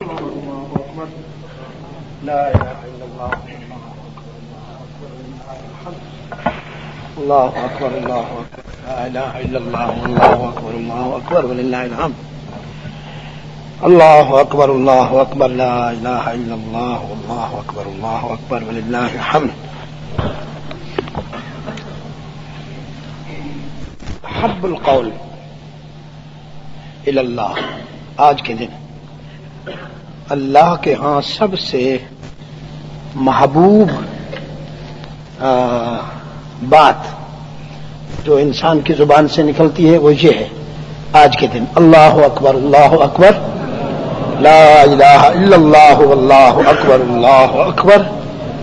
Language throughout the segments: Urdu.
الله أكبر لا إله إلا الله الله أكبر الله أكبر لا إله إلا الله الله أكبر الله أكبر ولله الحمد الله أكبر الله أكبر لا إله إلا الله والله أكبر الله أكبر ولله الحمد. حب القول إلى الله. آج کے دن اللہ کے ہاں سب سے محبوب بات جو انسان کی زبان سے نکلتی ہے وہ یہ ہے آج کے دن اللہ اکبر لا الہ الا اللہ واللہ اکبر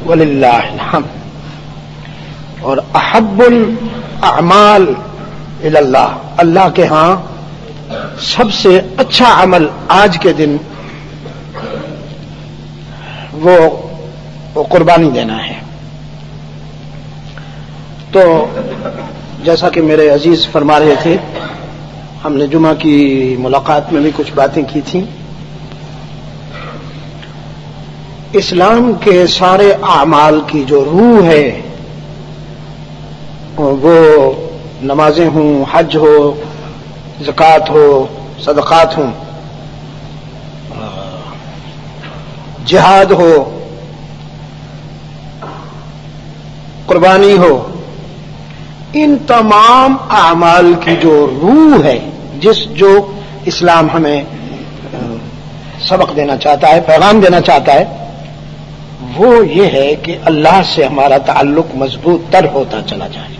وللہ الحمد. اور احب الاعمال الی اللہ، اللہ کے ہاں سب سے اچھا عمل آج کے دن وہ قربانی دینا ہے. تو جیسا کہ میرے عزیز فرما رہے تھے، ہم نے جمعہ کی ملاقات میں بھی کچھ باتیں کی تھیں. اسلام کے سارے اعمال کی جو روح ہے وہ نمازیں ہوں، حج ہو، زکوٰۃ ہو، صدقات ہوں، جہاد ہو، قربانی ہو، ان تمام اعمال کی جو روح ہے، جو اسلام ہمیں سبق دینا چاہتا ہے، پیغام دینا چاہتا ہے، وہ یہ ہے کہ اللہ سے ہمارا تعلق مضبوط تر ہوتا چلا جائے.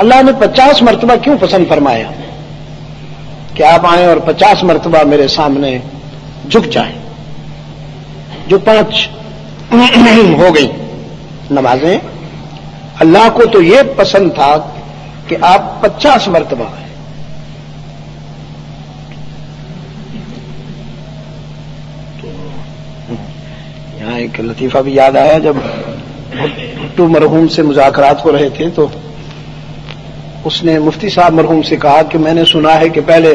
اللہ نے 50 مرتبہ کیوں پسند فرمایا کہ آپ آئیں اور 50 مرتبہ میرے سامنے جھک جائیں؟ جو 5 ہو گئی نمازیں، اللہ کو تو یہ پسند تھا کہ آپ 50 مرتبہ آئیں. یہاں ایک لطیفہ بھی یاد آیا، جب بھٹو مرحوم سے مذاکرات ہو رہے تھے تو اس نے مفتی صاحب مرحوم سے کہا کہ میں نے سنا ہے کہ پہلے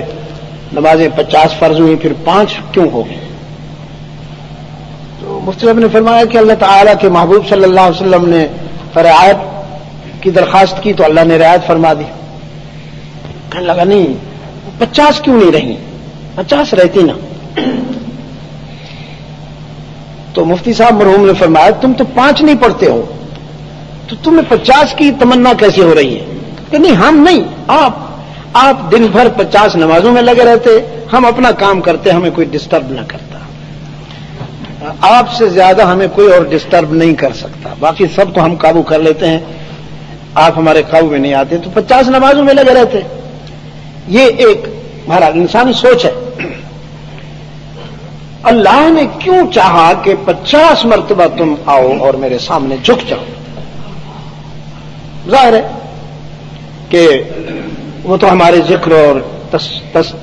نمازیں 50 فرض ہوئی پھر 5 کیوں ہو گئی؟ تو مفتی صاحب نے فرمایا کہ اللہ تعالیٰ کے محبوب صلی اللہ علیہ وسلم نے رعایت کی درخواست کی تو اللہ نے رعایت فرما دی. کہنے لگا نہیں 50 کیوں نہیں رہی، 50 رہتی نا. تو مفتی صاحب مرحوم نے فرمایا تم تو 5 نہیں پڑھتے ہو تو تمہیں 50 کی تمنا کیسے ہو رہی ہے؟ کہ نہیں ہم نہیں، آپ دن بھر 50 نمازوں میں لگے رہتے، ہم اپنا کام کرتے، ہمیں کوئی ڈسٹرب نہ کرتا. آپ سے زیادہ ہمیں کوئی اور ڈسٹرب نہیں کر سکتا، باقی سب تو ہم قابو کر لیتے ہیں، آپ ہمارے قابو میں نہیں آتے. تو 50 نمازوں میں لگے رہتے. یہ ایک ہمارا انسانی سوچ ہے. اللہ نے کیوں چاہا کہ 50 مرتبہ تم آؤ اور میرے سامنے جھک جاؤ؟ ظاہر ہے کہ وہ تو ہمارے ذکر اور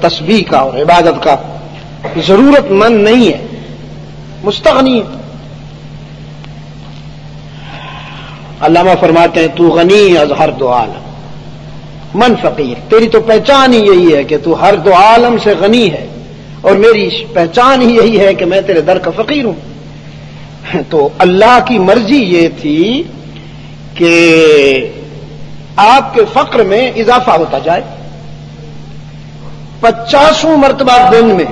تسبیح کا اور عبادت کا ضرورت مند نہیں ہے، مستغنی ہے. علامہ فرماتے ہیں تو غنی از ہر دو عالم من فقیر. تیری تو پہچان ہی یہی ہے کہ تو ہر دو عالم سے غنی ہے اور میری پہچان ہی یہی ہے کہ میں تیرے در کا فقیر ہوں. تو اللہ کی مرضی یہ تھی کہ آپ کے فقر میں اضافہ ہوتا جائے. 50 مرتبہ دن میں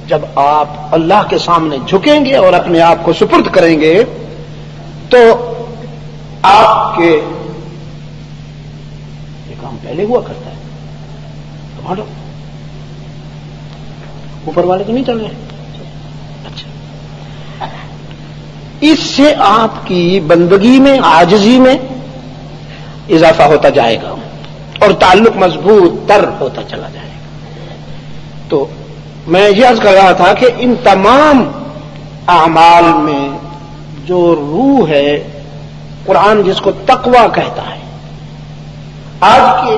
جب آپ اللہ کے سامنے جھکیں گے اور اپنے آپ کو سپرد کریں گے تو آپ کے یہ کام پہلے ہوا کرتا ہے. تو اوپر والے تو نہیں چل رہے. اچھا، اس سے آپ کی بندگی میں، عاجزی میں اضافہ ہوتا جائے گا اور تعلق مضبوط تر ہوتا چلا جائے گا. تو میں یہ عرض کر رہا تھا کہ ان تمام اعمال میں جو روح ہے، قرآن جس کو تقویٰ کہتا ہے، آج کے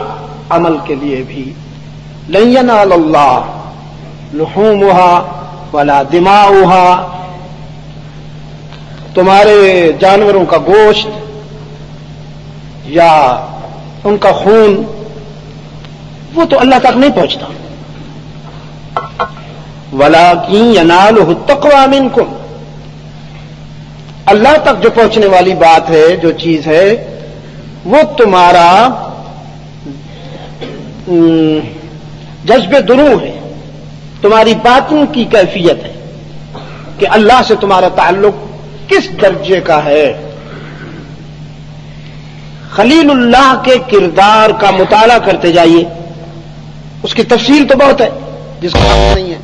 عمل کے لیے بھی لن ینال اللہ لحومها ولا دماؤها، تمہارے جانوروں کا گوشت یا ان کا خون وہ تو اللہ تک نہیں پہنچتا. وَلَٰكِن يَنَالُهُ التَّقْوَىٰ مِنكُمْ، اللہ تک جو پہنچنے والی بات ہے، جو چیز ہے، وہ تمہارا جذب دروں ہے، تمہاری باطن کی کیفیت ہے کہ اللہ سے تمہارا تعلق کس درجے کا ہے۔ خلیل اللہ کے کردار کا مطالعہ کرتے جائیے، اس کی تفصیل تو بہت ہے جس کا وقت نہیں ہے،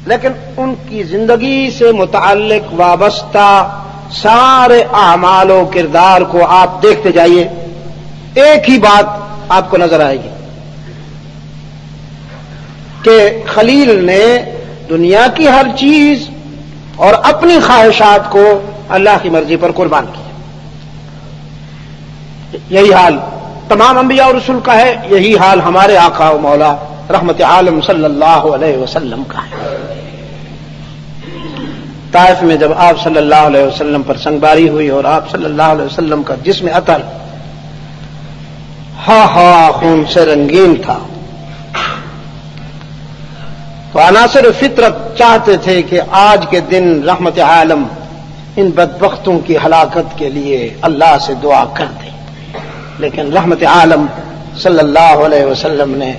لیکن ان کی زندگی سے متعلق وابستہ سارے اعمال و کردار کو آپ دیکھتے جائیے، ایک ہی بات آپ کو نظر آئے گی کہ خلیل نے دنیا کی ہر چیز اور اپنی خواہشات کو اللہ کی مرضی پر قربان کیا۔ یہی حال تمام انبیاء اور رسول کا ہے، یہی حال ہمارے آقا و مولا رحمت عالم صلی اللہ علیہ وسلم کا ہے۔ طائف میں جب آپ صلی اللہ علیہ وسلم پر سنگباری ہوئی اور آپ صلی اللہ علیہ وسلم کا جسم عطر خون سے رنگین تھا، تو عناصر فطرت چاہتے تھے کہ آج کے دن رحمت عالم ان بدبختوں کی ہلاکت کے لیے اللہ سے دعا کر دے، لیکن رحمت عالم صلی اللہ علیہ وسلم نے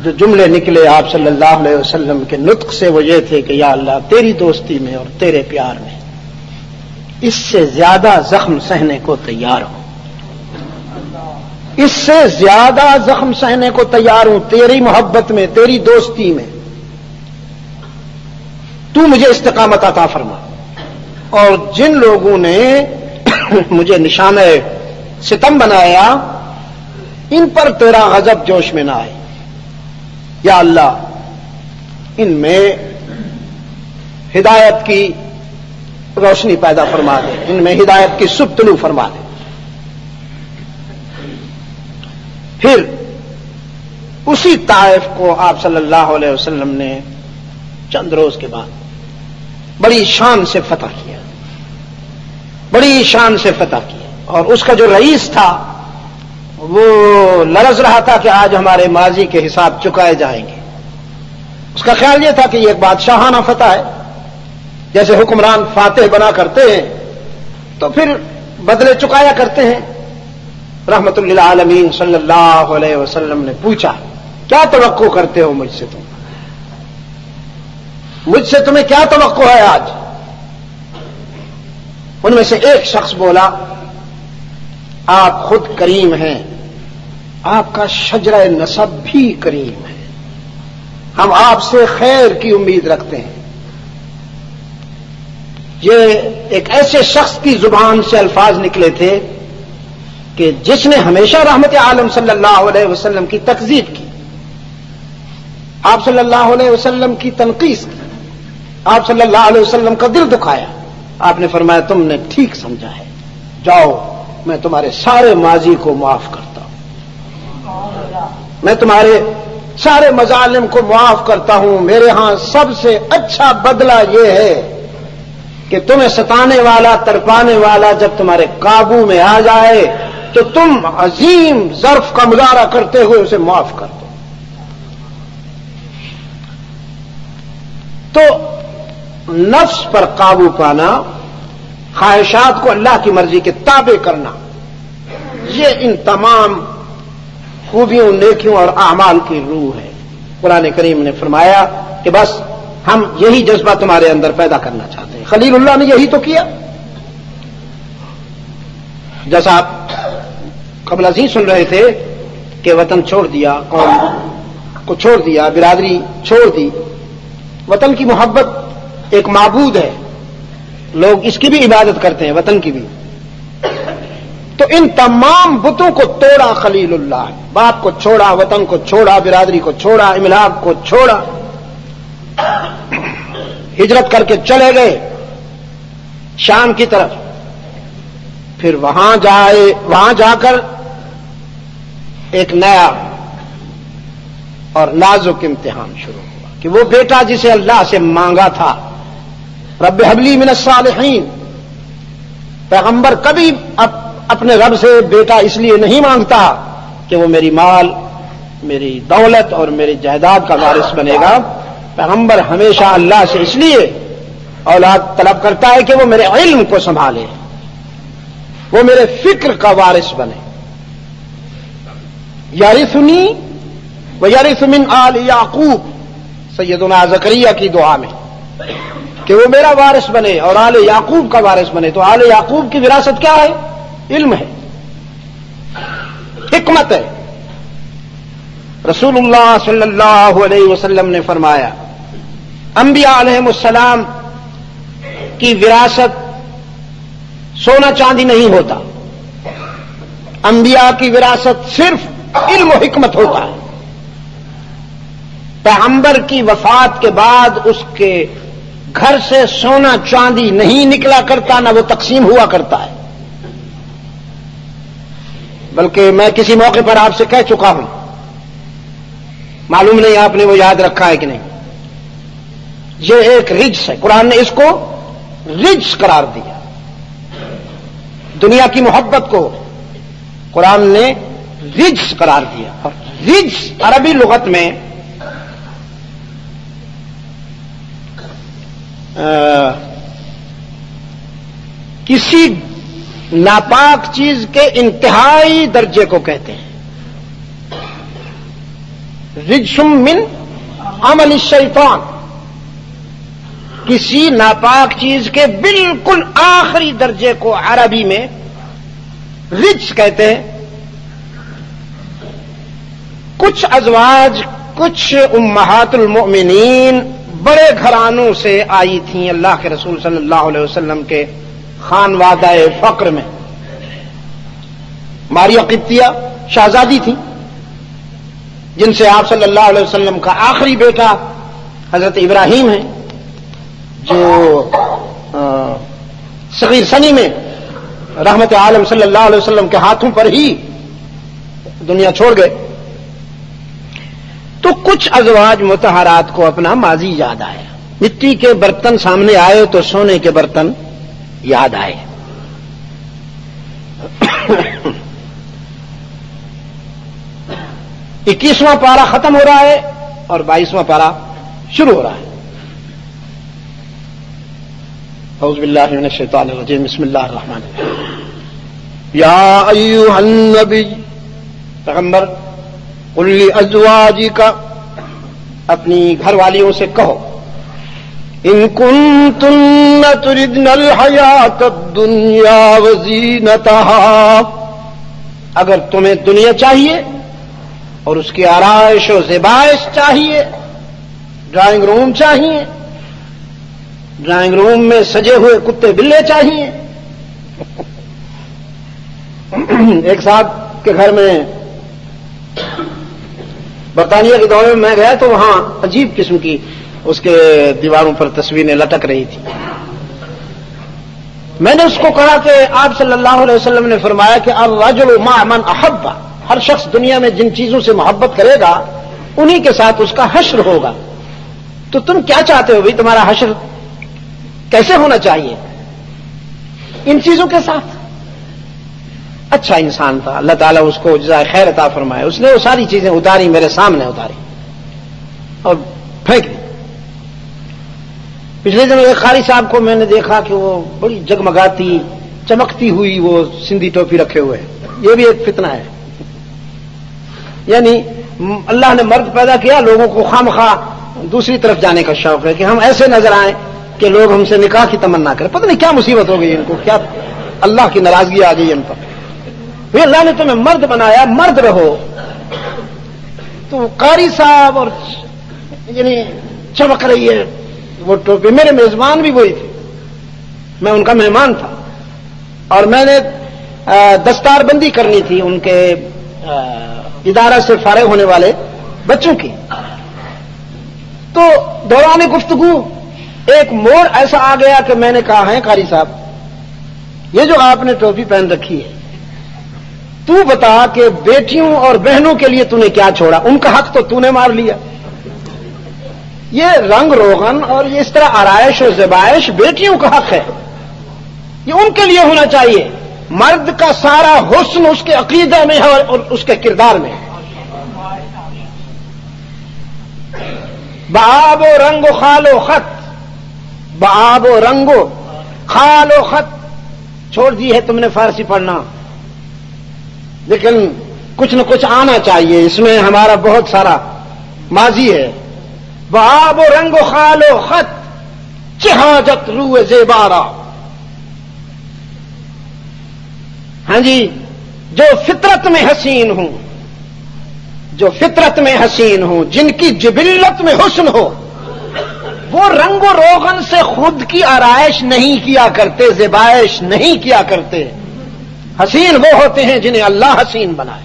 جو جملے نکلے آپ صلی اللہ علیہ وسلم کے نطق سے وہ یہ تھے کہ یا اللہ تیری دوستی میں اور تیرے پیار میں اس سے زیادہ زخم سہنے کو تیار ہوں، اس سے زیادہ زخم سہنے کو تیار ہوں، تیری محبت میں، تیری دوستی میں، تو مجھے استقامت عطا فرما۔ اور جن لوگوں نے مجھے نشانہ ستم بنایا ان پر تیرا غضب جوش میں نہ آئے، یا اللہ ان میں ہدایت کی روشنی پیدا فرما دے، ان میں ہدایت کی صبح طلوع فرما دے۔ پھر اسی طائف کو آپ صلی اللہ علیہ وسلم نے چند روز کے بعد بڑی شان سے فتح کیا، بڑی شان سے فتح کیا، اور اس کا جو رئیس تھا وہ لرز رہا تھا کہ آج ہمارے ماضی کے حساب چکائے جائیں گے۔ اس کا خیال یہ تھا کہ یہ ایک بادشاہانہ فتح ہے، جیسے حکمران فاتح بنا کرتے ہیں تو پھر بدلے چکایا کرتے ہیں۔ رحمت للعالمین صلی اللہ علیہ وسلم نے پوچھا کیا توقع کرتے ہو مجھ سے، مجھ سے تمہیں کیا توقع ہے آج؟ ان میں سے ایک شخص بولا آپ خود کریم ہیں، آپ کا شجرہ نسب بھی کریم ہے، ہم آپ سے خیر کی امید رکھتے ہیں۔ یہ ایک ایسے شخص کی زبان سے الفاظ نکلے تھے کہ جس نے ہمیشہ رحمت عالم صلی اللہ علیہ وسلم کی تکذیب کی، آپ صلی اللہ علیہ وسلم کی تنقیص کی، آپ صلی اللہ علیہ وسلم کا دل دکھایا۔ آپ نے فرمایا تم نے ٹھیک سمجھا ہے، جاؤ میں تمہارے سارے ماضی کو معاف کرتا ہوں، میں تمہارے سارے مظالم کو معاف کرتا ہوں۔ میرے ہاں سب سے اچھا بدلہ یہ ہے کہ تمہیں ستانے والا، تڑپانے والا جب تمہارے قابو میں آ جائے تو تم عظیم ظرف کا مظاہرہ کرتے ہوئے اسے معاف کر دو۔ تو نفس پر قابو پانا، خواہشات کو اللہ کی مرضی کے تابع کرنا، یہ ان تمام خوبیوں، نیکیوں اور اعمال کی روح ہے۔ قرآن کریم نے فرمایا کہ بس ہم یہی جذبہ تمہارے اندر پیدا کرنا چاہتے ہیں۔ خلیل اللہ نے یہی تو کیا، جیسا آپ قبل ازیں سن رہے تھے کہ وطن چھوڑ دیا، قوم کو چھوڑ دیا، برادری چھوڑ دی۔ وطن کی محبت ایک معبود ہے، لوگ اس کی بھی عبادت کرتے ہیں، وطن کی بھی۔ تو ان تمام بتوں کو توڑا خلیل اللہ، باپ کو چھوڑا، وطن کو چھوڑا، برادری کو چھوڑا، املاک کو چھوڑا، ہجرت کر کے چلے گئے شام کی طرف۔ پھر وہاں جا کر ایک نیا اور نازک امتحان شروع ہوا کہ وہ بیٹا جسے اللہ سے مانگا تھا، رب ہب لی من الصالحین، پیغمبر کبھی اپنے رب سے بیٹا اس لیے نہیں مانگتا کہ وہ میری مال میری دولت اور میری جائیداد کا وارث بنے گا. پیغمبر ہمیشہ اللہ سے اس لیے اولاد طلب کرتا ہے کہ وہ میرے علم کو سنبھالے، وہ میرے فکر کا وارث بنے. یارثنی و یارث من آل یعقوب، سیدنا زکریا کی دعا میں کہ وہ میرا وارث بنے اور آل یعقوب کا وارث بنے. تو آل یعقوب کی وراثت کیا ہے؟ علم ہے، حکمت ہے. رسول اللہ صلی اللہ علیہ وسلم نے فرمایا انبیاء علیہم السلام کی وراثت سونا چاندی نہیں ہوتا، انبیاء کی وراثت صرف علم و حکمت ہوتا ہے. پیغمبر کی وفات کے بعد اس کے گھر سے سونا چاندی نہیں نکلا کرتا، نہ وہ تقسیم ہوا کرتا ہے. بلکہ میں کسی موقع پر آپ سے کہہ چکا ہوں، معلوم نہیں آپ نے وہ یاد رکھا ہے کہ نہیں، یہ ایک رجس ہے. قرآن نے اس کو رجس قرار دیا. دنیا کی محبت کو قرآن نے رجس قرار دیا. اور رجس عربی لغت میں کسی ناپاک چیز کے انتہائی درجے کو کہتے ہیں. رجسم من عمل الشیطان، کسی ناپاک چیز کے بالکل آخری درجے کو عربی میں رجس کہتے ہیں. کچھ ازواج، کچھ امہات المؤمنین بڑے گھرانوں سے آئی تھیں اللہ کے رسول صلی اللہ علیہ وسلم کے خانوادہ فقر میں. ماریا قبطیہ شہزادی تھی جن سے آپ صلی اللہ علیہ وسلم کا آخری بیٹا حضرت ابراہیم ہے، جو صغیر سنی میں رحمت عالم صلی اللہ علیہ وسلم کے ہاتھوں پر ہی دنیا چھوڑ گئے. تو کچھ ازواج مطہرات کو اپنا ماضی یاد آیا. مٹی کے برتن سامنے آئے تو سونے کے برتن یاد آئے. 21واں پارہ ختم ہو رہا ہے اور 22واں پارہ شروع ہو رہا ہے. اعوذ باللہ من الشیطان الرجیم، بسم اللہ الرحمن الرحیم. یا ایھا النبی، پیغمبر، قل لازواجک، اپنی گھر والیوں سے کہو، ان کنتن تردن الحیات الدنیا وزینتها، اگر تمہیں دنیا چاہیے اور اس کی آرائش و زیبائش چاہیے، ڈرائنگ روم چاہیے، ڈرائنگ روم میں سجے ہوئے کتے بلے چاہیے. ایک صاحب کے گھر میں برطانیہ کے دورے میں گیا تو وہاں عجیب قسم کی اس کے دیواروں پر تصویریں لٹک رہی تھی. میں نے اس کو کہا کہ آپ صلی اللہ علیہ وسلم نے فرمایا کہ الرجل مع من احب، ہر شخص دنیا میں جن چیزوں سے محبت کرے گا انہی کے ساتھ اس کا حشر ہوگا. تو تم کیا چاہتے ہو بھائی، تمہارا حشر کیسے ہونا چاہیے؟ ان چیزوں کے ساتھ. اچھا انسان تھا، اللہ تعالیٰ اس کو جزائے خیر عطا فرمائے. اس نے وہ ساری چیزیں اتاری، میرے سامنے اتاری اور پھینک دی. پچھلے دنوں ایک قاری صاحب کو میں نے دیکھا کہ وہ بڑی جگمگاتی چمکتی ہوئی وہ سندھی ٹوپی رکھے ہوئے. یہ بھی ایک فتنہ ہے. یعنی اللہ نے مرد پیدا کیا، لوگوں کو خواہ دوسری طرف جانے کا شوق ہے کہ ہم ایسے نظر آئیں کہ لوگ ہم سے نکاح کی تمنا کریں. پتہ نہیں کیا مصیبت ہو گئی ان کو، کیا اللہ کی ناراضگی آ گئی ان پر. اللہ نے تمہیں مرد بنایا، مرد رہو. تو قاری صاحب اور یعنی چمک رہی ہے وہ ٹوپی. میرے میزبان بھی وہی تھے، میں ان کا مہمان تھا اور میں نے دستار بندی کرنی تھی ان کے ادارہ سے فارغ ہونے والے بچوں کی. تو دوران گفتگو ایک موڑ ایسا آ گیا کہ میں نے کہا ہے قاری صاحب، یہ جو آپ نے ٹوپی پہن رکھی ہے، تو بتا کہ بیٹیوں اور بہنوں کے لیے تو نے کیا چھوڑا؟ ان کا حق تو تو نے مار لیا. یہ رنگ روغن اور یہ اس طرح آرائش و زیبائش بیٹیوں کا حق ہے، یہ ان کے لیے ہونا چاہیے. مرد کا سارا حسن اس کے عقیدے میں ہے اور اس کے کردار میں ہے. بآب و رنگ و خال و خط، بآب و رنگ و خال و خط، چھوڑ دی ہے تم نے فارسی پڑھنا، لیکن کچھ نہ کچھ آنا چاہیے، اس میں ہمارا بہت سارا ماضی ہے. بآب و رنگ و خال و خط چه حاجت روح زیبارا. ہاں جی، جو فطرت میں حسین ہوں، جو فطرت میں حسین ہوں، جن کی جبلت میں حسن ہو، وہ رنگ و روغن سے خود کی آرائش نہیں کیا کرتے، زیبائش نہیں کیا کرتے. حسین وہ ہوتے ہیں جنہیں اللہ حسین بنائے.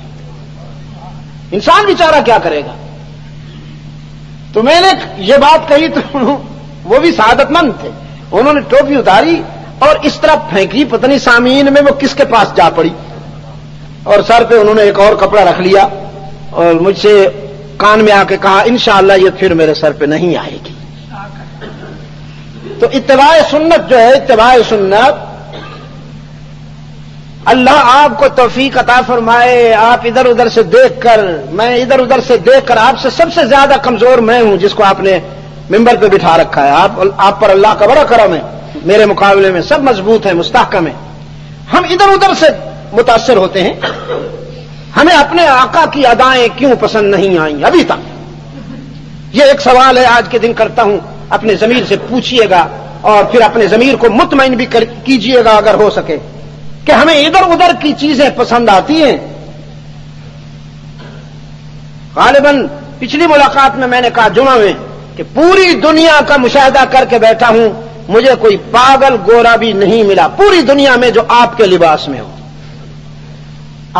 انسان بیچارہ کیا کرے گا؟ تو میں نے یہ بات کہی تو وہ بھی سعادت مند تھے، انہوں نے ٹوپی اتاری اور اس طرح پھینکی، پتہ نہیں سامعین میں وہ کس کے پاس جا پڑی، اور سر پہ انہوں نے ایک اور کپڑا رکھ لیا اور مجھ سے کان میں آ کے کہا انشاءاللہ یہ پھر میرے سر پہ نہیں آئے گی. تو اتباع سنت جو ہے، اتباع سنت، اللہ آپ کو توفیق عطا فرمائے. آپ ادھر ادھر سے دیکھ کر، میں ادھر ادھر سے دیکھ کر، آپ سے سب سے زیادہ کمزور میں ہوں جس کو آپ نے ممبر پہ بٹھا رکھا ہے. آپ پر اللہ کا بڑا کرم ہے، میرے مقابلے میں سب مضبوط ہیں، مستحکم ہیں. ہم ادھر ادھر سے متاثر ہوتے ہیں. ہمیں اپنے آقا کی ادائیں کیوں پسند نہیں آئیں ابھی تک؟ یہ ایک سوال ہے آج کے دن کرتا ہوں. اپنے ضمیر سے پوچھئے گا اور پھر اپنے ضمیر کو مطمئن بھی کیجئے گا اگر ہو سکے کہ ہمیں ادھر ادھر کی چیزیں پسند آتی ہیں. غالباً پچھلی ملاقات میں نے کہا جمعہ میں کہ پوری دنیا کا مشاہدہ کر کے بیٹھا ہوں، مجھے کوئی پاگل گورا بھی نہیں ملا پوری دنیا میں جو آپ کے لباس میں ہو.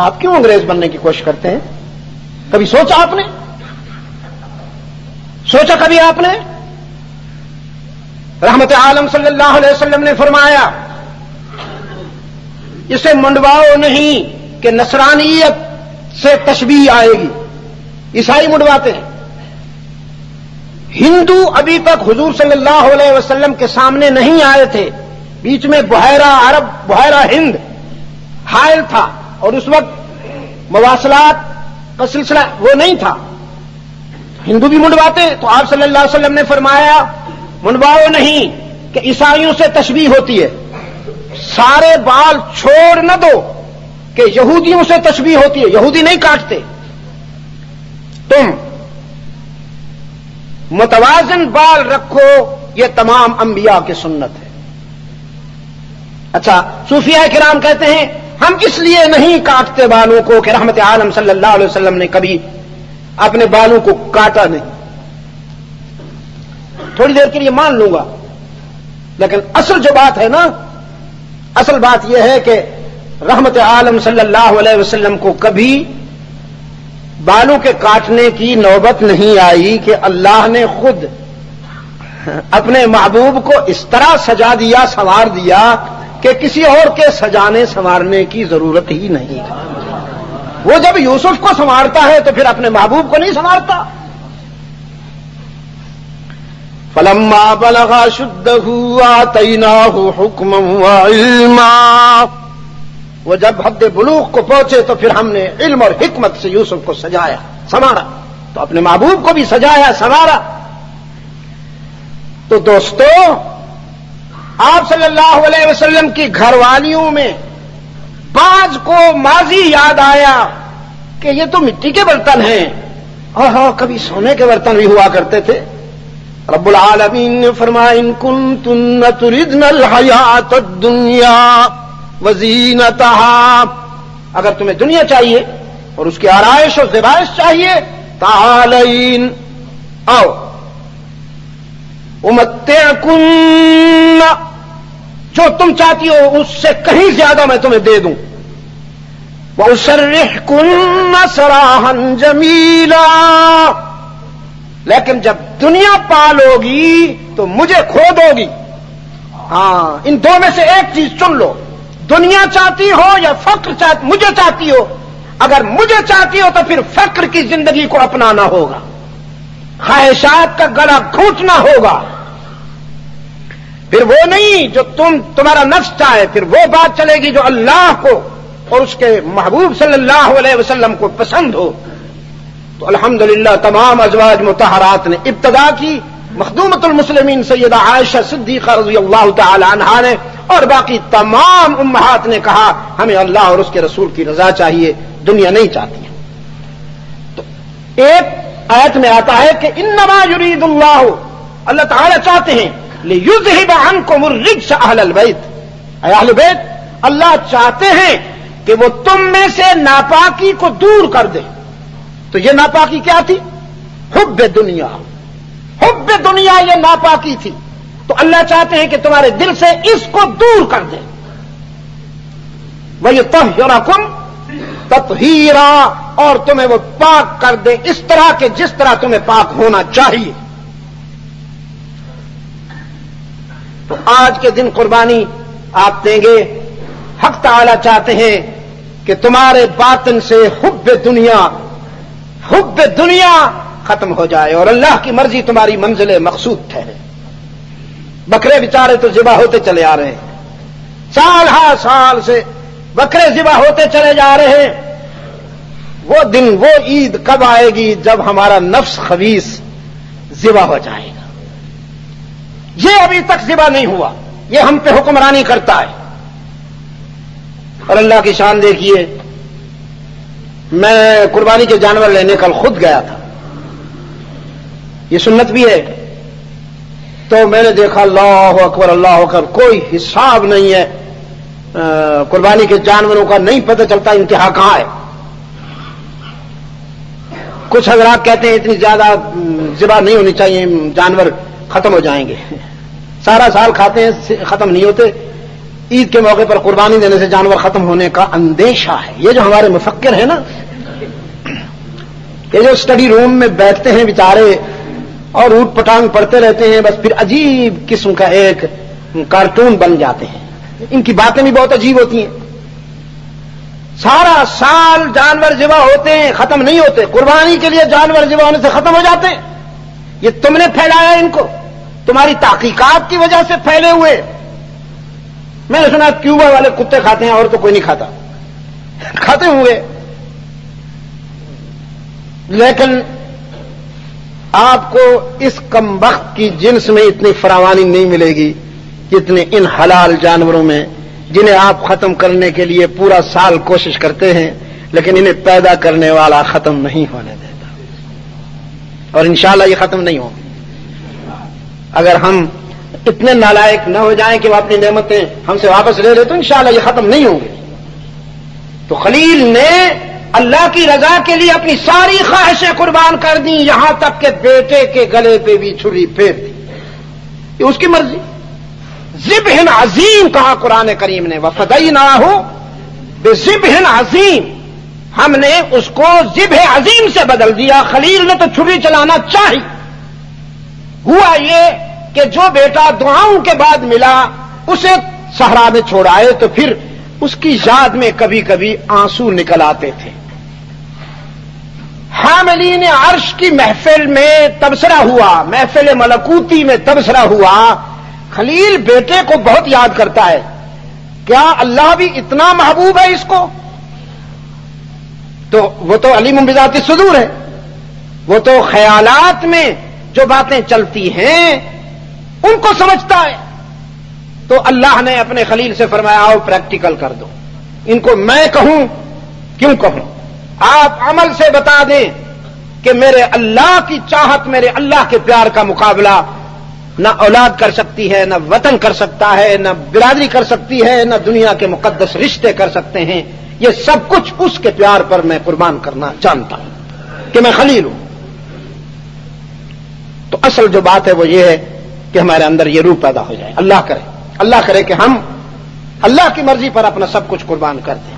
آپ کیوں انگریز بننے کی کوشش کرتے ہیں؟ کبھی سوچا آپ نے؟ سوچا کبھی آپ نے؟ رحمت عالم صلی اللہ علیہ وسلم نے فرمایا اسے منڈواؤ نہیں کہ نصرانیت سے تشبیہ آئے گی. عیسائی منڈواتے ہیں. ہندو ابھی تک حضور صلی اللہ علیہ وسلم کے سامنے نہیں آئے تھے. بیچ میں بحیرہ عرب، بحیرہ ہند حائل تھا اور اس وقت مواصلات کا سلسلہ وہ نہیں تھا. ہندو بھی منڈواتے ہیں تو آپ صلی اللہ علیہ وسلم نے فرمایا منڈواؤ نہیں کہ عیسائیوں سے تشبیہ ہوتی ہے. سارے بال چھوڑ نہ دو کہ یہودیوں سے تشبیہ ہوتی ہے، یہودی نہیں کاٹتے. تم متوازن بال رکھو، یہ تمام انبیاء کی سنت ہے. اچھا، صوفیاء کرام کہتے ہیں ہم اس لیے نہیں کاٹتے بالوں کو کہ رحمت عالم صلی اللہ علیہ وسلم نے کبھی اپنے بالوں کو کاٹا نہیں. تھوڑی دیر کے لیے مان لوں گا، لیکن اصل جو بات ہے نا، اصل بات یہ ہے کہ رحمت عالم صلی اللہ علیہ وسلم کو کبھی بالوں کے کاٹنے کی نوبت نہیں آئی کہ اللہ نے خود اپنے محبوب کو اس طرح سجا دیا، سنوار دیا کہ کسی اور کے سجانے سنوارنے کی ضرورت ہی نہیں. وہ جب یوسف کو سنوارتا ہے تو پھر اپنے محبوب کو نہیں سنوارتا. فلما بلغ اشدہ آتیناہ حکما وعلما. وہ جب حد بلوغ کو پہنچے تو پھر ہم نے علم اور حکمت سے یوسف کو سجایا، سنوارا. تو اپنے محبوب کو بھی سجایا، سنوارا. تو دوستو، آپ صلی اللہ علیہ وسلم کی گھر والیوں میں بعض کو ماضی یاد آیا کہ یہ تو مٹی کے برتن ہیں. ہاں کبھی سونے کے برتن بھی ہوا کرتے تھے. رب العالمین نے فرمایا ان کنتن تردن الحیات الدنیا وزینتہا، اگر تمہیں دنیا چاہیے اور اس کی آرائش اور زیبائش چاہیے، تعالین آؤ امتعکن، جو تم چاہتی ہو اس سے کہیں زیادہ میں تمہیں دے دوں. وَأُسَرِّحْكُنَّ سَرَاحًا جَمِيلًا، لیکن جب دنیا پالوگی تو مجھے کھو دو گی. ہاں، ان دو میں سے ایک چیز چن لو، دنیا چاہتی ہو یا فقر مجھے چاہتی ہو. اگر مجھے چاہتی ہو تو پھر فقر کی زندگی کو اپنانا ہوگا، خواہشات کا گلا گھونٹنا ہوگا. پھر وہ نہیں جو تمہارا نفس چاہے، پھر وہ بات چلے گی جو اللہ کو اور اس کے محبوب صلی اللہ علیہ وسلم کو پسند ہو. تو الحمدللہ تمام ازواج مطہرات نے ابتدا کی مخدومۃ المسلمین سیدہ عائشہ صدیقہ رضی اللہ تعالی عنہا نے، اور باقی تمام امہات نے کہا ہمیں اللہ اور اس کے رسول کی رضا چاہیے، دنیا نہیں چاہتی ہے۔ تو ایک آیت میں آتا ہے کہ انما یرید اللہ، اللہ تعالی چاہتے ہیں لیذہب عنکم الرجس اہل البیت، اے اہل بیت، اللہ چاہتے ہیں کہ وہ تم میں سے ناپاکی کو دور کر دے۔ تو یہ ناپاکی کیا تھی؟ حب دنیا، حب دنیا یہ ناپاکی تھی، تو اللہ چاہتے ہیں کہ تمہارے دل سے اس کو دور کر دے۔ وَيُطَهِّرَكُمْ تَطْهِيرًا، اور تمہیں وہ پاک کر دے اس طرح کہ جس طرح تمہیں پاک ہونا چاہیے۔ تو آج کے دن قربانی آپ دیں گے، حق تعالی چاہتے ہیں کہ تمہارے باطن سے حب دنیا ختم ہو جائے اور اللہ کی مرضی تمہاری منزل مقصود ٹھہرے۔ بکرے بیچارے تو ذبح ہوتے چلے آ رہے ہیں، سال ہا سال سے بکرے ذبح ہوتے چلے جا رہے ہیں۔ وہ دن، وہ عید کب آئے گی جب ہمارا نفس خبیث ذبح ہو جائے گا؟ یہ ابھی تک ذبح نہیں ہوا، یہ ہم پہ حکمرانی کرتا ہے۔ اور اللہ کی شان دیکھیے، میں قربانی کے جانور لینے کل خود گیا تھا، یہ سنت بھی ہے، تو میں نے دیکھا اللہ اکبر اللہ اکبر، کوئی حساب نہیں ہے، قربانی کے جانوروں کا نہیں پتہ چلتا انتہا کہاں ہے۔ کچھ حضرات کہتے ہیں اتنی زیادہ ذبح نہیں ہونی چاہیے، جانور ختم ہو جائیں گے، سارا سال کھاتے ہیں ختم نہیں ہوتے، عید کے موقع پر قربانی دینے سے جانور ختم ہونے کا اندیشہ ہے۔ یہ جو ہمارے مفکر ہیں نا، یہ جو اسٹڈی روم میں بیٹھتے ہیں بیچارے اور اوٹ پٹانگ پڑھتے رہتے ہیں، بس پھر عجیب قسم کا ایک کارٹون بن جاتے ہیں، ان کی باتیں بھی بہت عجیب ہوتی ہیں۔ سارا سال جانور ذبح ہوتے ہیں، ختم نہیں ہوتے، قربانی کے لیے جانور ذبح ہونے سے ختم ہو جاتے ہیں۔ یہ تم نے پھیلایا ان کو، تمہاری تحقیقات کی وجہ سے پھیلے ہوئے۔ میں نے سنا کیوبا والے کتے کھاتے ہیں اور تو کوئی نہیں کھاتا، کھاتے ہوئے، لیکن آپ کو اس کم بخت کی جنس میں اتنی فراوانی نہیں ملے گی جتنے ان حلال جانوروں میں، جنہیں آپ ختم کرنے کے لیے پورا سال کوشش کرتے ہیں، لیکن انہیں پیدا کرنے والا ختم نہیں ہونے دیتا، اور انشاءاللہ یہ ختم نہیں ہوں گے۔ اگر ہم اتنے نالائق نہ ہو جائیں کہ وہ اپنی نعمتیں ہم سے واپس لے لے تو انشاءاللہ یہ ختم نہیں ہوں گے۔ تو خلیل نے اللہ کی رضا کے لیے اپنی ساری خواہشیں قربان کر دیں، یہاں تک کہ بیٹے کے گلے پہ بھی چھری پھیر دی، یہ اس کی مرضی۔ ذبح عظیم کہا قرآن کریم نے، وَفَدَيْنَاهُ بِذِبْحٍ عَظِيمٍ، ہم نے اس کو ذبح عظیم سے بدل دیا۔ خلیل نے تو چھری چلانا چاہی، ہوا یہ کہ جو بیٹا دعاؤں کے بعد ملا اسے صحرا میں چھوڑائے تو پھر اس کی یاد میں کبھی کبھی آنسو نکل آتے تھے۔ حاملین عرش کی محفل میں تبصرہ ہوا، محفل ملکوتی میں تبصرہ ہوا، خلیل بیٹے کو بہت یاد کرتا ہے، کیا اللہ بھی اتنا محبوب ہے اس کو؟ تو وہ تو علیم بذات الصدور ہے، وہ تو خیالات میں جو باتیں چلتی ہیں ان کو سمجھتا ہے۔ تو اللہ نے اپنے خلیل سے فرمایا آؤ پریکٹیکل کر دو، ان کو میں کہوں کیوں کہوں، آپ عمل سے بتا دیں کہ میرے اللہ کی چاہت، میرے اللہ کے پیار کا مقابلہ نہ اولاد کر سکتی ہے، نہ وطن کر سکتا ہے، نہ برادری کر سکتی ہے، نہ دنیا کے مقدس رشتے کر سکتے ہیں، یہ سب کچھ اس کے پیار پر میں قربان کرنا جانتا ہوں کہ میں خلیل ہوں۔ تو اصل جو بات ہے وہ یہ ہے کہ ہمارے اندر یہ روح پیدا ہو جائے۔ اللہ کرے کہ ہم اللہ کی مرضی پر اپنا سب کچھ قربان کر دیں۔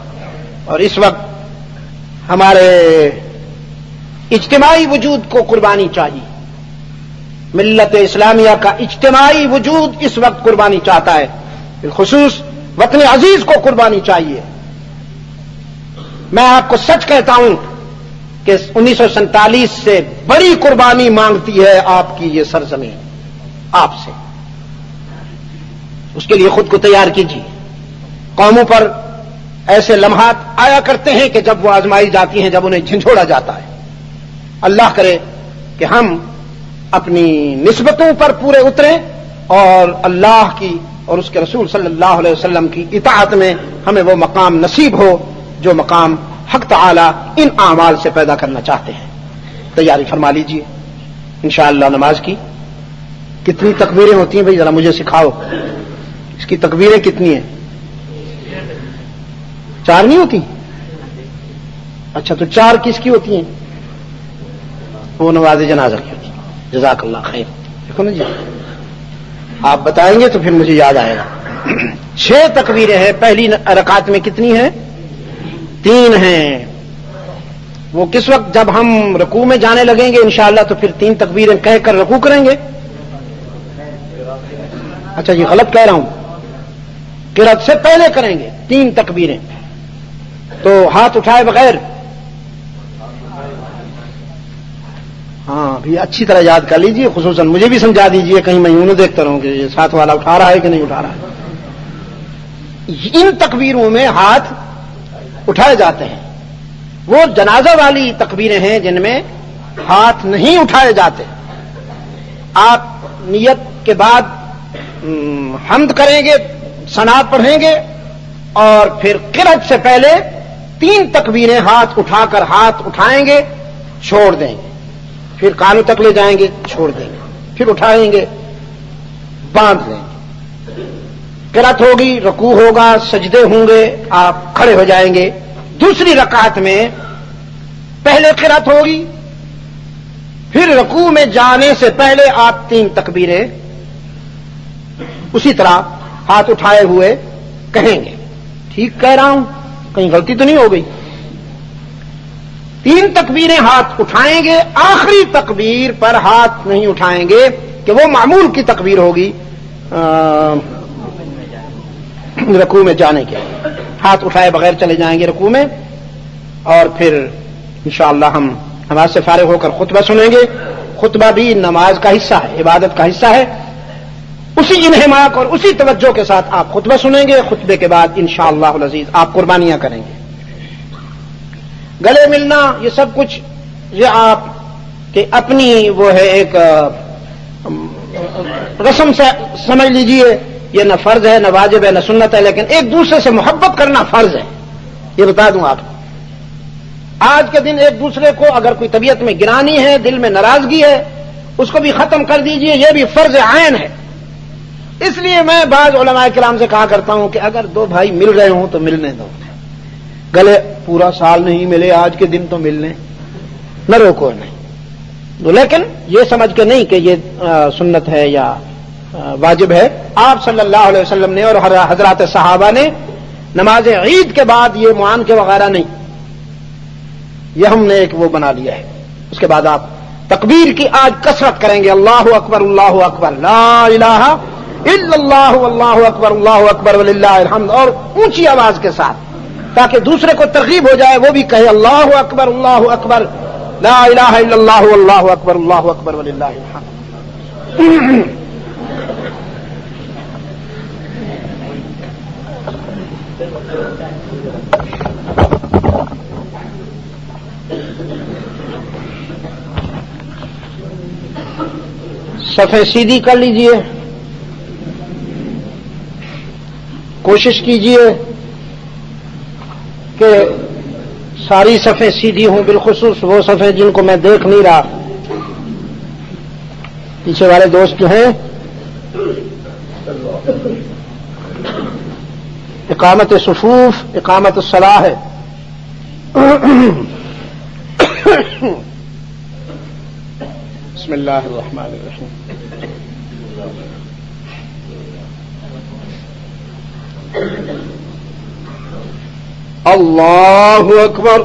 اور اس وقت ہمارے اجتماعی وجود کو قربانی چاہیے، ملت اسلامیہ کا اجتماعی وجود اس وقت قربانی چاہتا ہے، بالخصوص وطن عزیز کو قربانی چاہیے۔ میں آپ کو سچ کہتا ہوں کہ 1947 سے بڑی قربانی مانگتی ہے آپ کی یہ سرزمین آپ سے، اس کے لیے خود کو تیار کیجیے۔ قوموں پر ایسے لمحات آیا کرتے ہیں کہ جب وہ آزمائی جاتی ہیں، جب انہیں جھنجھوڑا جاتا ہے، اللہ کرے کہ ہم اپنی نسبتوں پر پورے اتریں اور اللہ کی اور اس کے رسول صلی اللہ علیہ وسلم کی اطاعت میں ہمیں وہ مقام نصیب ہو جو مقام حق تعالی ان اعمال سے پیدا کرنا چاہتے ہیں. تیاری فرما لیجیے انشاءاللہ نماز کی. کتنی تکبیریں ہوتی ہیں بھائی ذرا مجھے سکھاؤ, اس کی تکبیریں کتنی ہیں؟ 4 نہیں ہوتی؟ اچھا تو 4 کس کی ہوتی ہیں؟ وہ نماز جنازہ کی ہوتی ہے. جزاک اللہ خیر. دیکھو نا جی, آپ بتائیں گے تو پھر مجھے یاد آئے گا. 6 تکبیریں ہیں. پہلی رکعت میں کتنی ہیں؟ 3 ہیں. وہ کس وقت جب ہم رکوع میں جانے لگیں گے انشاءاللہ تو پھر 3 تکبیریں کہہ کر رکوع کریں گے. اچھا جی غلط کہہ رہا ہوں, قرات سے پہلے کریں گے 3 تکبیریں. تو ہاتھ اٹھائے بغیر, ہاں بھی اچھی طرح یاد کر لیجئے, خصوصاً مجھے بھی سمجھا دیجئے, کہیں میں یوں نہ دیکھتا رہوں کہ یہ ساتھ والا اٹھا رہا ہے کہ نہیں اٹھا رہا ہے. ان تکبیروں میں ہاتھ اٹھائے جاتے ہیں. وہ جنازہ والی تکبیریں ہیں جن میں ہاتھ نہیں اٹھائے جاتے. آپ نیت کے بعد حمد کریں گے, ثنا پڑھیں گے, اور پھر قرات سے پہلے 3 تکبیریں ہاتھ اٹھا کر ہاتھ اٹھائیں گے, چھوڑ دیں گے, پھر کانوں تک لے جائیں گے, چھوڑ دیں گے, پھر اٹھائیں گے, باندھ لیں گے. قرات ہوگی, رکوع ہوگا, سجدے ہوں گے, آپ کھڑے ہو جائیں گے. دوسری رکعت میں پہلے قرات ہوگی, پھر رکوع میں جانے سے پہلے آپ 3 تکبیریں اسی طرح ہاتھ اٹھائے ہوئے کہیں گے. ٹھیک کہہ رہا ہوں؟ کہیں غلطی تو نہیں ہو گئی؟ 3 تکبیریں ہاتھ اٹھائیں گے. آخری تکبیر پر ہاتھ نہیں اٹھائیں گے کہ وہ معمول کی تکبیر ہوگی رکوع میں جانے کے. ہاتھ اٹھائے بغیر چلے جائیں گے رکوع میں, اور پھر انشاءاللہ ہم نماز سے فارغ ہو کر خطبہ سنیں گے. خطبہ بھی نماز کا حصہ ہے, عبادت کا حصہ ہے. اسی انہماک اور اسی توجہ کے ساتھ آپ خطبہ سنیں گے. خطبے کے بعد انشاءاللہ العزیز آپ قربانیاں کریں گے. گلے ملنا یہ سب کچھ یہ آپ کے اپنی وہ ہے ایک رسم سے سمجھ لیجئے. یہ نہ فرض ہے, نہ واجب ہے, نہ سنت ہے, لیکن ایک دوسرے سے محبت کرنا فرض ہے. یہ بتا دوں آپ کو, آج کے دن ایک دوسرے کو اگر کوئی طبیعت میں گرانی ہے, دل میں ناراضگی ہے, اس کو بھی ختم کر دیجئے. یہ بھی فرض عین ہے. اس لیے میں بعض علماء کرام سے کہا کرتا ہوں کہ اگر 2 بھائی مل رہے ہوں تو ملنے دو. گلے پورا سال نہیں ملے, آج کے دن تو ملنے, نہ روکو نہیں. لیکن یہ سمجھ کے نہیں کہ یہ سنت ہے یا واجب ہے. آپ صلی اللہ علیہ وسلم نے اور حضرات صحابہ نے نماز عید کے بعد یہ معانقے وغیرہ نہیں, یہ ہم نے ایک وہ بنا لیا ہے. اس کے بعد آپ تکبیر کی آج کثرت کریں گے. اللہ اکبر, اللہ اکبر, لا الہ الا اللہ, اللہ اکبر, اللہ اکبر وللہ الحمد, اور اونچی آواز کے ساتھ, تاکہ دوسرے کو ترغیب ہو جائے, وہ بھی کہے اللہ اکبر, اللہ اکبر, لا الہ الا اللہ, اللہ اکبر, اللہ اکبر وللہ الحمد. صفیں سیدھی کر لیجئے, کوشش کیجئے کہ ساری صفیں سیدھی ہوں, بالخصوص وہ صفیں جن کو میں دیکھ نہیں رہا. پیچھے والے دوست جو ہیں اقامت صفوف, اقامت الصلاح ہے. بسم اللہ الرحمن الرحیم. اللہ اکبر,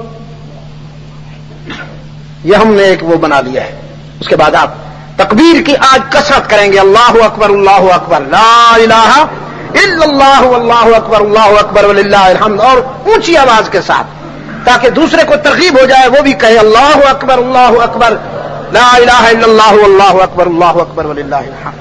یہ ہم نے ایک وہ بنا لیا ہے. اس کے بعد آپ تکبیر کی آج کثرت کریں گے. اللہ اکبر, اللہ اکبر, لا الہ الا اللہ, اللہ اکبر, اللہ اکبر وللہ الحمد, اور اونچی آواز کے ساتھ, تاکہ دوسرے کو ترغیب ہو جائے, وہ بھی کہے اللہ اکبر, اللہ اکبر, لا الہ الا اللہ, اللہ اکبر, اللہ اکبر وللہ الحمد.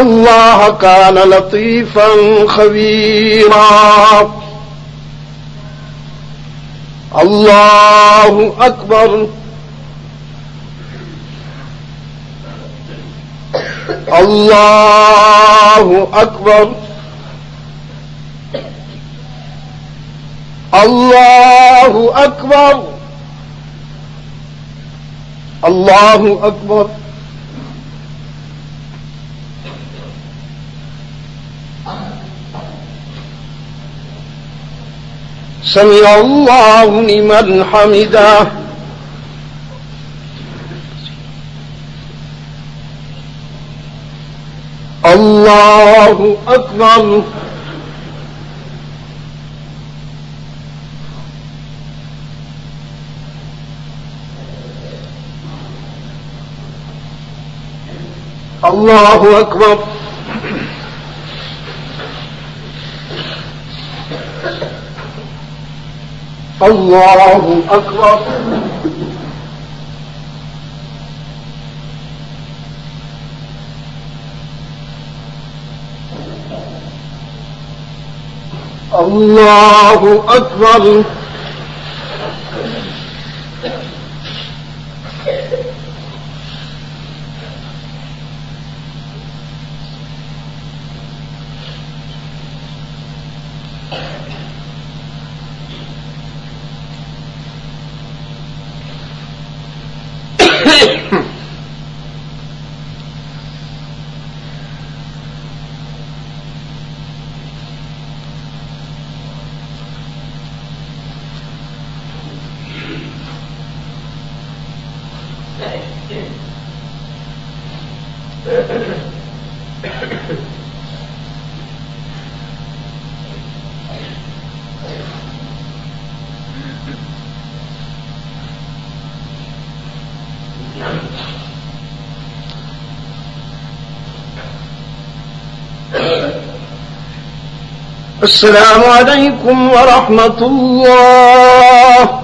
الله كان لطيفا خبيرا. الله أكبر. الله أكبر. الله أكبر. الله أكبر. سمع الله لمن حمده. الله أكبر. الله أكبر. الله أكبر. الله أكبر. السلام عليكم ورحمة الله.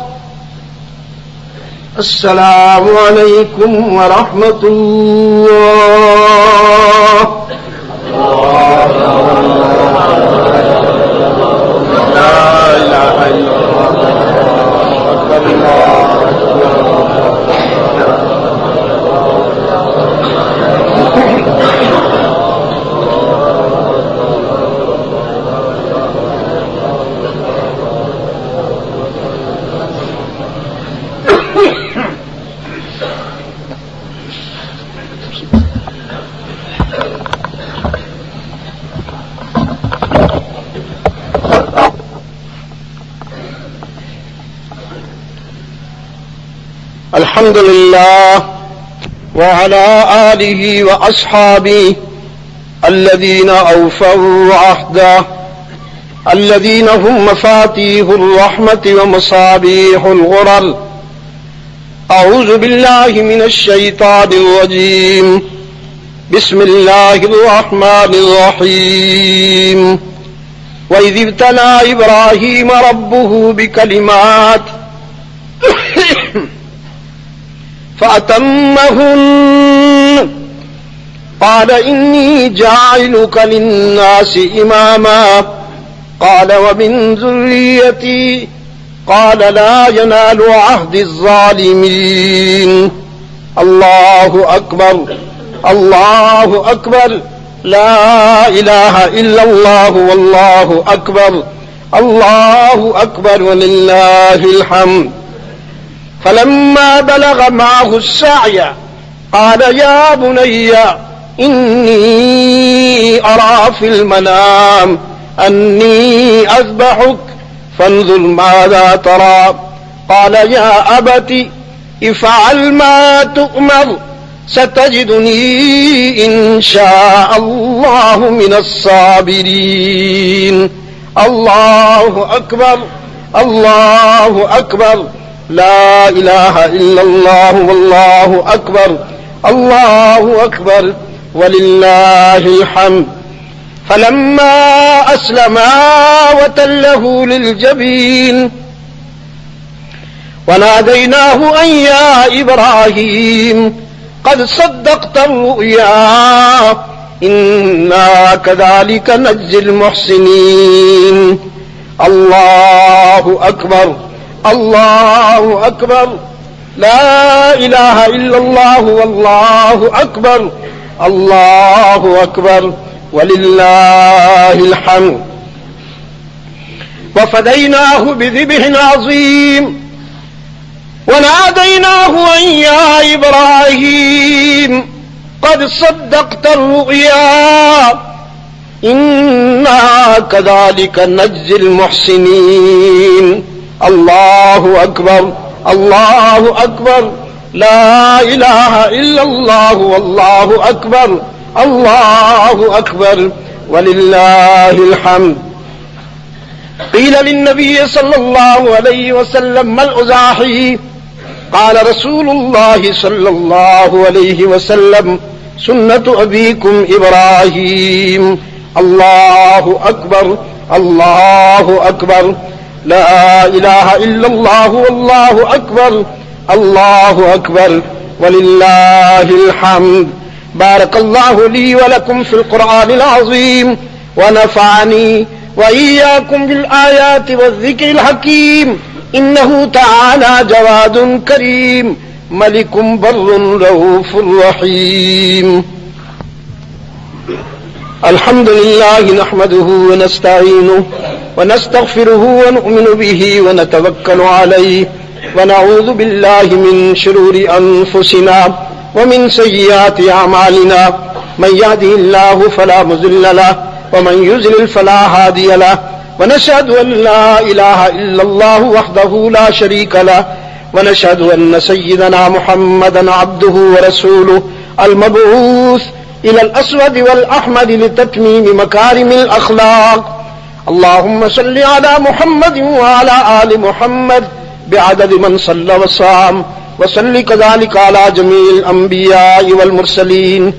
السلام عليكم ورحمة الله. لا إله إلا الله أكبر. الحمد لله وعلى آله وأصحابه الذين أوفوا عهده، الذين هم مفاتيح الرحمة ومصابيح الغرر. أعوذ بالله من الشيطان الرجيم. بسم الله الرحمن الرحيم. وإذ ابتلى إبراهيم ربه بكلمات فأتمهن قال إني جاعلك للناس إماما قال ومن ذريتي قال لا ينال عهد الظالمين. الله أكبر. الله أكبر. لا إله إلا الله والله أكبر. الله أكبر ولله الحمد. فلما بلغ معه السعي قال يا بني إني أرى في المنام أني أذبحك فانظر ماذا ترى. قال يا أبت افعل ما تؤمر ستجدني إن شاء الله من الصابرين. الله أكبر. الله أكبر. لا إله إلا الله والله أكبر. الله أكبر ولله الحمد. فلما أسلما وتله للجبين وناديناه أن يا إبراهيم قد صدقت الرؤيا إنا كذلك نجزي المحسنين. الله أكبر الله أكبر لا إله إلا الله والله أكبر الله أكبر ولله الحمد. وفديناه بذبح عظيم وناديناه أن يا إبراهيم قد صدقت الرؤيا إنا كذلك نجزي المحسنين. الله أكبر الله أكبر لا إله إلا الله والله أكبر الله أكبر ولله الحمد. قيل للنبي صلى الله عليه وسلم ما الأزاحي؟ قال رسول الله صلى الله عليه وسلم سنة أبيكم إبراهيم. الله أكبر الله أكبر لا إله إلا الله والله أكبر الله أكبر ولله الحمد. بارك الله لي ولكم في القرآن العظيم ونفعني وإياكم بالآيات والذكر الحكيم. إنه تعالى جواد كريم ملك بر رؤوف رحيم. الحمد لله نحمده ونستعينه ونستغفره ونؤمن به ونتوكل عليه ونعوذ بالله من شرور أنفسنا ومن سيئات أعمالنا. من يهده الله فلا مضل له ومن يضلل فلا هادي له. ونشهد أن لا إله إلا الله وحده لا شريك له ونشهد أن سيدنا محمدا عبده ورسوله المبعوث إلى الأسود والأحمد لتتميم مكارم الأخلاق. اللهم صل على محمد وعلى آل محمد بعدد من صلى وصام وصل كذلك على جميع الأنبياء والمرسلين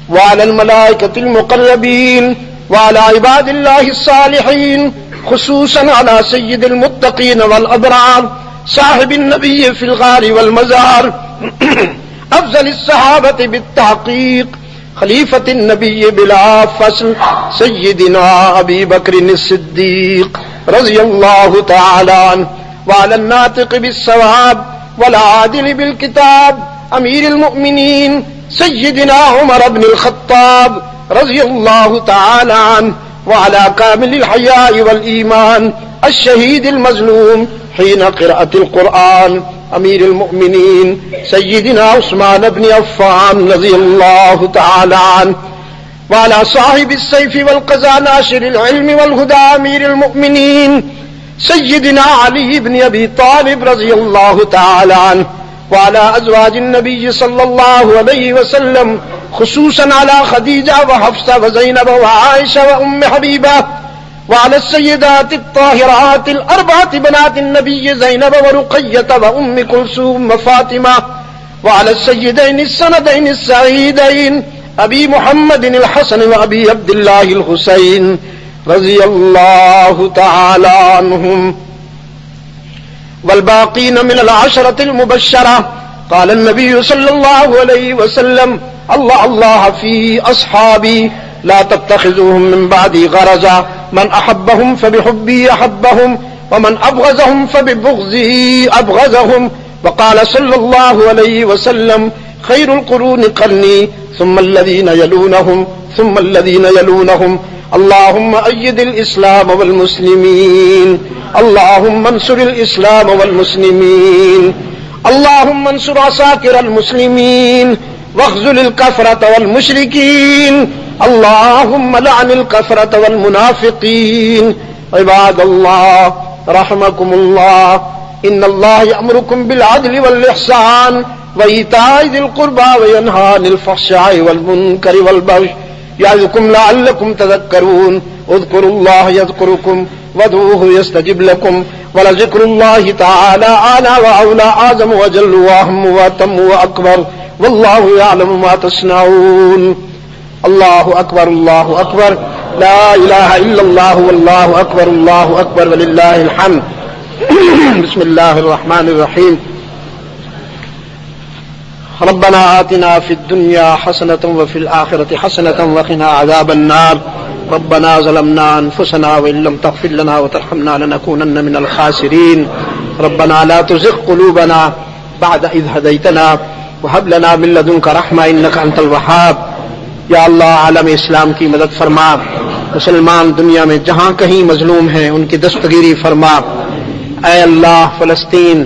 وعلى الملائكة المقربين وعلى عباد الله الصالحين خصوصا على سيد المتقين والأبرار صاحب النبي في الغار والمزار أفضل الصحابة بالتحقيق خليفة النبي بلا فصل سيدنا أبي بكر الصديق رضي الله تعالى عنه. وعلى الناطق بالصواب والعادل بالكتاب أمير المؤمنين سيدنا عمر بن الخطاب رضي الله تعالى عنه. وعلى كامل الحياء والإيمان الشهيد المظلوم حين قراءة القرآن أمير المؤمنين سيدنا عثمان بن عفان رضي الله تعالى عنه. وعلى صاحب السيف والقضاء ناشر العلم والهدى أمير المؤمنين سيدنا علي بن أبي طالب رضي الله تعالى عنه. وعلى أزواج النبي صلى الله عليه وسلم خصوصا على خديجة وحفصة وزينب وعائشة وأم حبيبة. وعلى السيدات الطاهرات الأربعة بنات النبي زينب ورقية وأم كلثوم وفاطمة. وعلى السيدين السندين السعيدين أبي محمد الحسن وأبي عبد الله الحسين رضي الله تعالى عنهم والباقين من العشرة المبشرة. قال النبي صلى الله عليه وسلم الله الله في أصحابي لا تتخذوهم من بعدي غرضا من أحبهم فبحبي أحبهم ومن أبغضهم فببغضي أبغضهم. وقال صلى الله عليه وسلم خير القرون قرني ثم الذين يلونهم ثم الذين يلونهم. اللهم أيد الإسلام والمسلمين. اللهم انصر الإسلام والمسلمين. اللهم انصر عساكر المسلمين واخذل الكفرة والمشركين. اللهم لعن الكفرة والمنافقين. عباد الله رحمكم الله إن الله يأمركم بالعدل والإحسان وإيتاء ذي القربى وينهى عن الفحشاء والمنكر والبغي يعظكم لعلكم تذكرون. اذكروا الله يذكركم وادعوه يستجب لكم ولذكر الله تعالى أعلى وأولى أعظم وجل وأهم وأتم وأكبر والله يعلم ما تصنعون. الله أكبر الله أكبر لا إله إلا الله والله أكبر الله أكبر ولله الحمد. بسم الله الرحمن الرحيم. ربنا آتنا في الدنيا حسنة وفي الآخرة حسنة وقنا عذاب النار ربنا ظلمنا أنفسنا وإن لم تغفر لنا وترحمنا لنكونن من الخاسرين ربنا لا تزغ قلوبنا بعد إذ هديتنا وهب لنا من لدنك رحمة إنك أنت الوهاب. یا اللہ عالم اسلام کی مدد فرما، مسلمان دنیا میں جہاں کہیں مظلوم ہیں ان کی دستگیری فرما. اے اللہ فلسطین،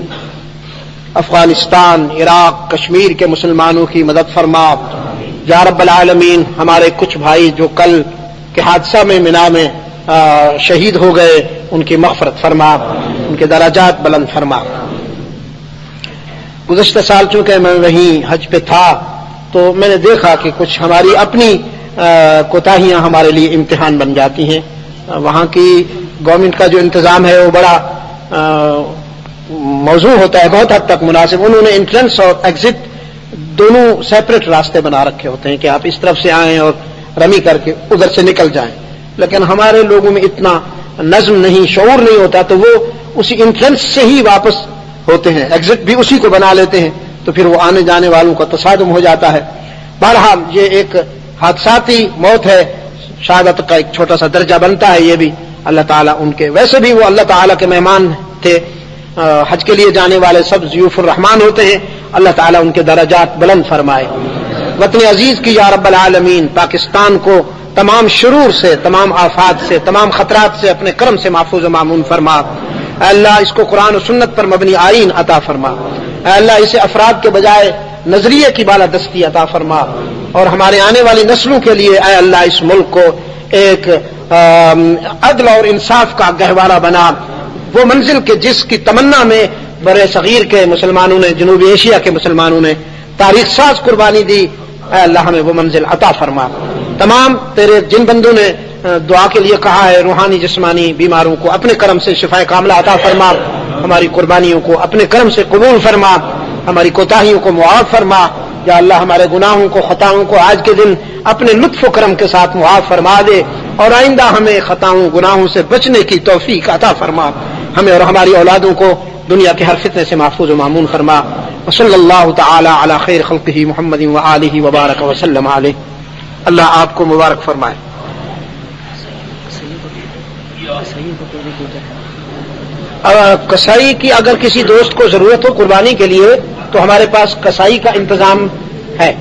افغانستان، عراق، کشمیر کے مسلمانوں کی مدد فرما. یا رب العالمین، ہمارے کچھ بھائی جو کل کے حادثہ میں مینا میں شہید ہو گئے ان کی مغفرت فرما، ان کے درجات بلند فرما. گزشتہ سال چونکہ میں وہیں حج پہ تھا تو میں نے دیکھا کہ کچھ ہماری اپنی کوتاہیاں ہمارے لیے امتحان بن جاتی ہیں. وہاں کی گورنمنٹ کا جو انتظام ہے وہ بڑا موزوں ہوتا ہے، بہت حد تک مناسب. انہوں نے انٹرنس اور ایگزٹ دونوں سیپریٹ راستے بنا رکھے ہوتے ہیں کہ آپ اس طرف سے آئیں اور رمی کر کے ادھر سے نکل جائیں. لیکن ہمارے لوگوں میں اتنا نظم نہیں، شعور نہیں ہوتا، تو وہ اسی انٹرنس سے ہی واپس ہوتے ہیں، ایگزٹ بھی اسی کو بنا لیتے ہیں، تو پھر وہ آنے جانے والوں کا تصادم ہو جاتا ہے. بہرحال یہ ایک حادثاتی موت ہے، شہادت کا ایک چھوٹا سا درجہ بنتا ہے. یہ بھی اللہ تعالیٰ ان کے، ویسے بھی وہ اللہ تعالیٰ کے مہمان تھے، حج کے لیے جانے والے سب ضیوف الرحمان ہوتے ہیں. اللہ تعالیٰ ان کے درجات بلند فرمائے. وطن عزیز کی یا رب العالمین پاکستان کو تمام شرور سے، تمام آفات سے، تمام خطرات سے اپنے کرم سے محفوظ و مامون فرما. اے اللہ اس کو قرآن و سنت پر مبنی آئین عطا فرما. اے اللہ اسے افراد کے بجائے نظریے کی بالادستی عطا فرما، اور ہمارے آنے والی نسلوں کے لیے اے اللہ اس ملک کو ایک عدل اور انصاف کا گہوارہ بنا. وہ منزل کے جس کی تمنا میں برے صغیر کے مسلمانوں نے، جنوبی ایشیا کے مسلمانوں نے تاریخ ساز قربانی دی، اے اللہ ہمیں وہ منزل عطا فرما. تمام تیرے جن بندوں نے دعا کے لیے کہا ہے، روحانی جسمانی بیماروں کو اپنے کرم سے شفا کاملہ عطا فرما. ہماری قربانیوں کو اپنے کرم سے قبول فرما، ہماری کوتاہیوں کو معاف فرما. یا اللہ ہمارے گناہوں کو، خطاؤں کو آج کے دن اپنے لطف و کرم کے ساتھ معاف فرما دے، اور آئندہ ہمیں خطاؤں گناہوں سے بچنے کی توفیق عطا فرما. ہمیں اور ہماری اولادوں کو دنیا کے ہر فتنے سے محفوظ و مامون فرما. وصلی اللہ تعالی علی خیر خلقہ محمد وآلہ وبارک وسلم علیہ. اللہ آپ کو مبارک فرمائے. کسائی کی اگر کسی دوست کو ضرورت ہو قربانی کے لیے تو ہمارے پاس کسائی کا انتظام ہے.